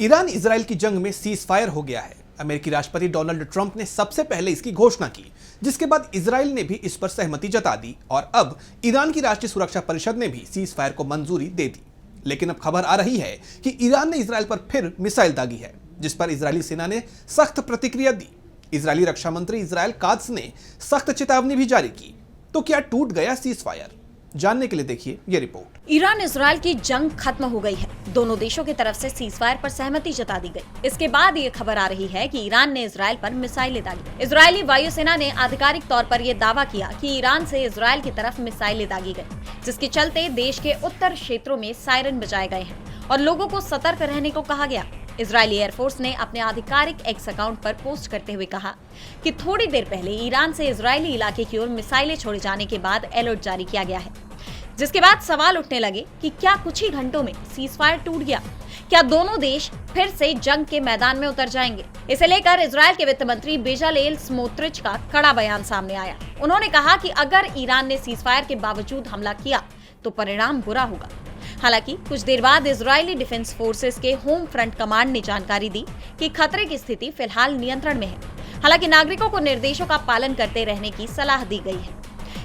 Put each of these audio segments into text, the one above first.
Iran Israel की जंग में सीज फायर हो गया है। अमेरिकी राष्ट्रपति डोनाल्ड ट्रंप ने सबसे पहले इसकी घोषणा की, जिसके बाद इजराइल ने भी इस पर सहमति जता दी और अब ईरान की राष्ट्रीय सुरक्षा परिषद ने भी सीज फायर को मंजूरी दे दी। लेकिन अब खबर आ रही है कि ईरान ने इजराइल पर फिर मिसाइल दागी है, जिस पर इजरायली सेना ने सख्त प्रतिक्रिया दी। इजरायली रक्षा मंत्री इजराइल कात्स ने सख्त चेतावनी भी जारी की। तो क्या टूट गया सीज फायर? जानने के लिए देखिए ये रिपोर्ट। ईरान इजराइल की जंग खत्म हो गई है। दोनों देशों की तरफ से सीज फायर पर सहमति जता दी गई। इसके बाद ये खबर आ रही है कि ईरान ने इजराइल पर मिसाइलें दागी। इजरायली वायुसेना ने आधिकारिक तौर पर यह दावा किया कि ईरान से इजराइल की तरफ मिसाइलें दागी गई, जिसके चलते देश के उत्तर क्षेत्रों में सायरन बजाए गए हैं और लोगों को सतर्क रहने को कहा गया। इजरायली एयरफोर्स ने अपने आधिकारिक एक्स अकाउंट पर पोस्ट करते हुए कहा कि थोड़ी देर पहले ईरान से इजरायली इलाके की ओर मिसाइलें छोड़े जाने के बाद अलर्ट जारी किया गया है, जिसके बाद सवाल उठने लगे कि क्या कुछ ही घंटों में सीज फायर टूट गया? क्या दोनों देश फिर से जंग के मैदान में उतर जाएंगे? इसे लेकर इजराइल के वित्त मंत्री बेजालेल स्मोत्रिच का कड़ा बयान सामने आया। उन्होंने कहा कि अगर ईरान ने सीज फायर के बावजूद हमला किया तो परिणाम बुरा होगा। हालांकि कुछ देर बाद इजरायली डिफेंस फोर्सेस के होम फ्रंट कमांड ने जानकारी दी कि खतरे की स्थिति फिलहाल नियंत्रण में है। हालांकि नागरिकों को निर्देशों का पालन करते रहने की सलाह दी गई है।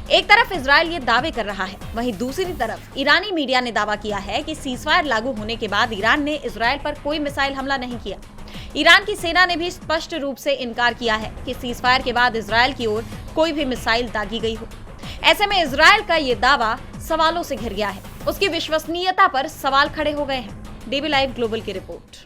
एक तरफ इजराइल ये दावे कर रहा है, वहीं दूसरी तरफ ईरानी मीडिया ने दावा किया है कि सीजफायर लागू होने के बाद ईरान ने इजराइल पर कोई मिसाइल हमला नहीं किया। ईरान की सेना ने भी स्पष्ट रूप से इनकार किया है कि सीजफायर के बाद इजराइल की ओर कोई भी मिसाइल दागी गई हो। ऐसे में इजराइल का ये दावा सवालों से घिर गया है। उसकी विश्वसनीयता पर सवाल खड़े हो गए हैं। डीबी लाइव ग्लोबल की रिपोर्ट।